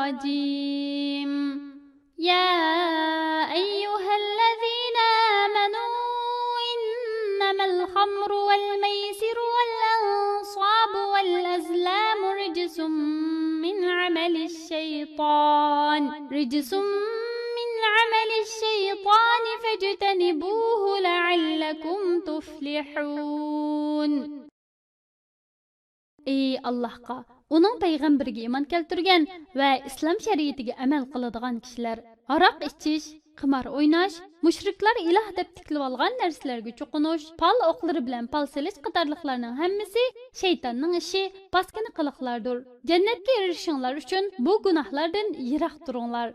الرجيم يا أيها الذين آمنوا إنما الخمر والميسر والأنصاب والأزلام رجس من عمل الشيطان فاجتنبوه لعلكم تفلحون. Ey Allahqa, onun payg'ambariga iymon keltirgan va islom shariatiga amal qiladigan kishilar aroq ichish, qimor o'ynash, mushriklar iloh deb tiklib olgan narsalarga cho'qinish, pal o'qlari bilan pal silish qatorliqlarning hammasi shaytonning ishi, paskina qiliqlardir. Jannatga erishinglar uchun bu gunohlardan yiroq turinglar.